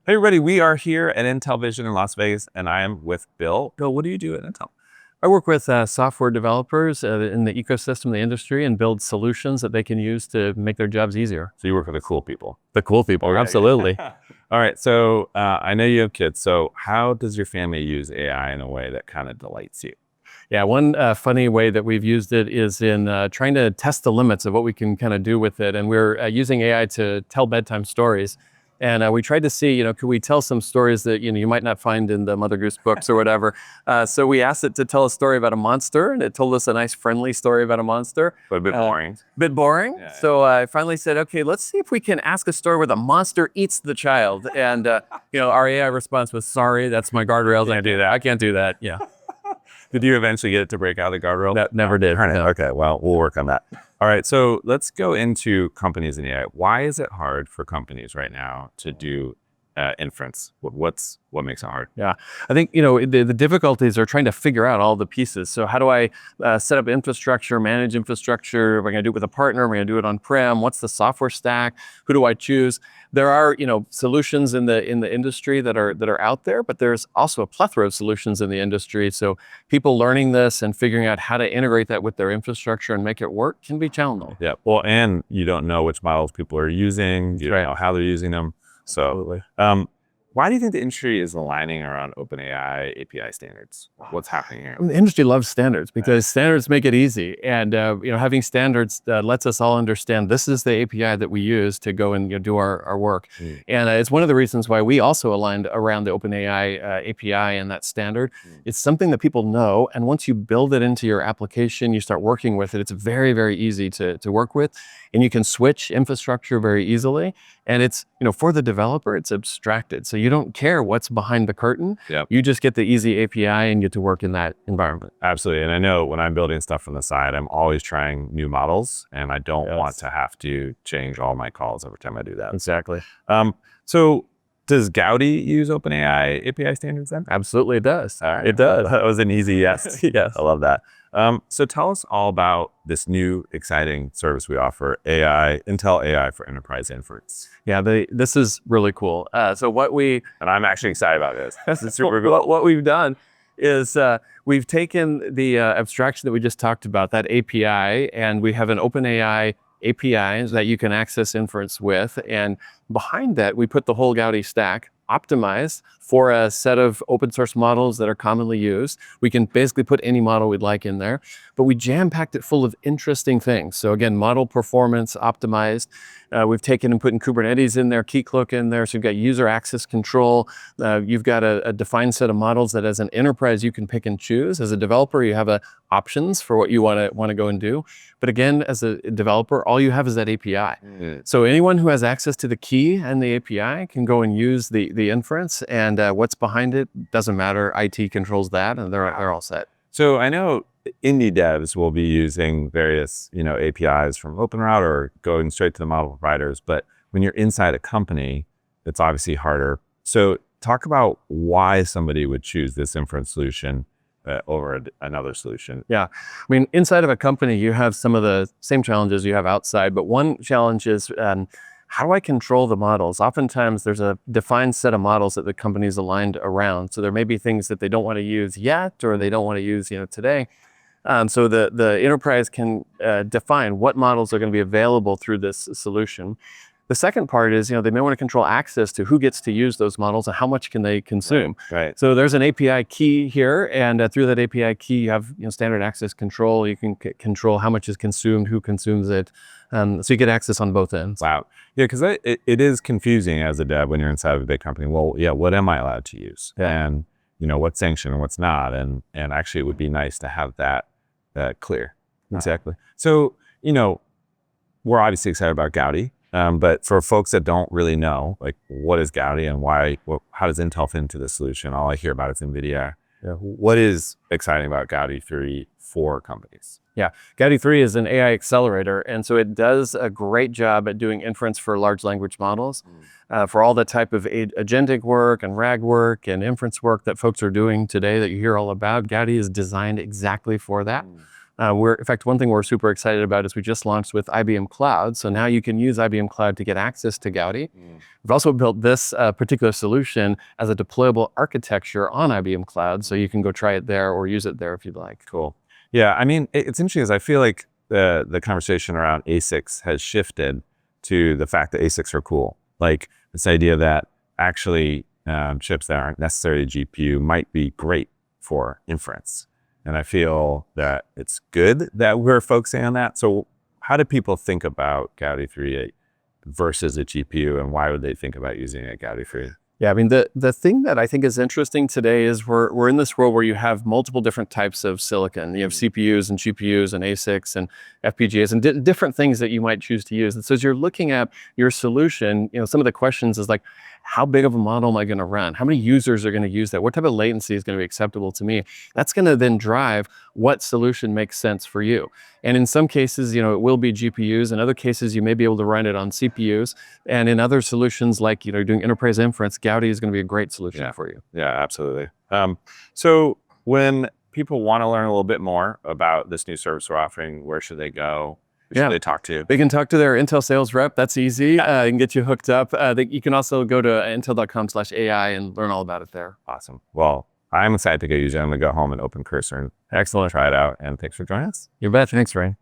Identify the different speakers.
Speaker 1: Hey everybody, we are here at Intel Vision in Las Vegas, and I am with Bill. Bill, what do you do at Intel?
Speaker 2: I work with software developers in the ecosystem, the industry, and build solutions that they can use to make their jobs easier.
Speaker 1: So you work with the cool people.
Speaker 2: The cool people,
Speaker 1: Okay.
Speaker 2: absolutely.
Speaker 1: All right, so I know you have kids. So how does your family use AI in a way that kind of delights you?
Speaker 2: Yeah, one funny way that we've used it is in trying to test the limits of what we can kind of do with it. And we're using AI to tell bedtime stories. And we tried to see, could we tell some stories that, you might not find in the Mother Goose books or whatever. So we asked it to tell a story about a monster, and it told us a nice, friendly story about a monster.
Speaker 1: But a bit boring.
Speaker 2: Bit boring.
Speaker 1: Yeah.
Speaker 2: So I finally said, okay, let's see if we can ask a story where the monster eats the child. And, our AI response was, sorry, that's my guardrails.
Speaker 1: Can't do that.
Speaker 2: I can't do that. Yeah.
Speaker 1: Did you eventually get it to break out of the guardrail?
Speaker 2: Never did.
Speaker 1: No. Okay, well, we'll work on that. All right, so let's go into companies in AI. Why is it hard for companies right now to do inference? What makes it hard?
Speaker 2: Yeah, I think, the difficulties are trying to figure out all the pieces. So how do I set up infrastructure, manage infrastructure? Am I going to do it with a partner? Am I going to do it on-prem? What's the software stack? Who do I choose? There are, solutions in the industry that are out there, but there's also a plethora of solutions in the industry. So people learning this and figuring out how to integrate that with their infrastructure and make it work can be challenging.
Speaker 1: Yeah, well, and you don't know which models people are using. You don't know how they're using them.
Speaker 2: Absolutely.
Speaker 1: So, why do you think the industry is aligning around OpenAI API standards? What's happening here?
Speaker 2: The industry loves standards because standards make it easy. And, having standards lets us all understand this is the API that we use to go and do our work. And it's one of the reasons why we also aligned around the OpenAI API and that standard. It's something that people know. And once you build it into your application, you start working with it. It's very, very easy to work with. And you can switch infrastructure very easily. And it's, for the developer, it's abstracted. So you don't care what's behind the curtain.
Speaker 1: Yep.
Speaker 2: You just get the easy API and get to work in that environment.
Speaker 1: Absolutely. And I know when I'm building stuff from the side, I'm always trying new models, and I don't want to have to change all my calls every time I do that.
Speaker 2: Exactly.
Speaker 1: So does Gaudi use OpenAI API standards then?
Speaker 2: Absolutely, it does.
Speaker 1: All right.
Speaker 2: It does.
Speaker 1: That was an easy yes.
Speaker 2: Yes.
Speaker 1: I love that. So tell us all about this new exciting service we offer, Intel AI for Enterprise Inference.
Speaker 2: Yeah, this is really cool. And
Speaker 1: I'm actually excited about this. This is super cool.
Speaker 2: What we've done is we've taken the abstraction that we just talked about, that API, and we have an OpenAI API that you can access inference with. And behind that, we put the whole Gaudi stack optimized for a set of open source models that are commonly used. We can basically put any model we'd like in there, but we jam-packed it full of interesting things. So again, model performance optimized. We've taken and put in Kubernetes in there, Keycloak in there. So you've got user access control. You've got a defined set of models that as an enterprise, you can pick and choose. As a developer, you have options for what you want to go and do. But again, as a developer, all you have is that API. So anyone who has access to the key and the API can go and use the inference, and what's behind it doesn't matter. IT controls that, and they're all set.
Speaker 1: So I know indie devs will be using various, APIs from OpenRoute or going straight to the model providers. But when you're inside a company, it's obviously harder. So talk about why somebody would choose this inference solution over another solution.
Speaker 2: Yeah, I mean, inside of a company, you have some of the same challenges you have outside, but one challenge is how do I control the models? Oftentimes there's a defined set of models that the company's aligned around. So there may be things that they don't want to use yet, or they don't want to use, today. So the enterprise can define what models are going to be available through this solution. The second part is, they may want to control access to who gets to use those models and how much can they consume.
Speaker 1: Right.
Speaker 2: So there's an API key here, and through that API key, you have standard access control. You can control how much is consumed, who consumes it. So you get access on both ends.
Speaker 1: Wow. Yeah, because it is confusing as a dev when you're inside of a big company. Well, yeah, what am I allowed to use?
Speaker 2: Yeah.
Speaker 1: And what's sanctioned and what's not. And actually, it would be nice to have that clear.
Speaker 2: Exactly.
Speaker 1: So we're obviously excited about Gaudi. But for folks that don't really know, like, what is Gaudi and how does Intel fit into this solution? All I hear about is NVIDIA. Yeah. What is exciting about Gaudi 3 for companies?
Speaker 2: Yeah, Gaudi 3 is an AI accelerator, and so it does a great job at doing inference for large language models, for all the type of agentic work and RAG work and inference work that folks are doing today that you hear all about. Gaudi is designed exactly for that. In fact, one thing we're super excited about is we just launched with IBM Cloud. So now you can use IBM Cloud to get access to Gaudi. We've also built this particular solution as a deployable architecture on IBM Cloud. So you can go try it there or use it there if you'd like.
Speaker 1: Cool. Yeah, I mean, it's interesting because I feel like the conversation around ASICs has shifted to the fact that ASICs are cool. Like this idea that actually chips that aren't necessarily GPU might be great for inference. And I feel that it's good that we're focusing on that. So how do people think about Gaudi 3 versus a GPU, and why would they think about using a Gaudi 3?
Speaker 2: Yeah, I mean, the thing that I think is interesting today is we're in this world where you have multiple different types of silicon. You have CPUs and GPUs and ASICs and FPGAs and different things that you might choose to use. And so as you're looking at your solution, some of the questions is like, how big of a model am I going to run? How many users are going to use that? What type of latency is going to be acceptable to me? That's going to then drive what solution makes sense for you. And in some cases, it will be GPUs. In other cases, you may be able to run it on CPUs. And in other solutions, like doing enterprise inference, Gaudi is going to be a great solution for you.
Speaker 1: Yeah, absolutely. So when people want to learn a little bit more about this new service we're offering, where should they go? Who should they talk to?
Speaker 2: They can talk to their Intel sales rep. That's easy. They can get you hooked up. You can also go to intel.com/AI and learn all about it there.
Speaker 1: Awesome. Well, I'm excited to go use it. I'm going to go home and open Pearson. Excellent. Try it out. And thanks for joining us.
Speaker 2: You bet. Thanks, Ryan.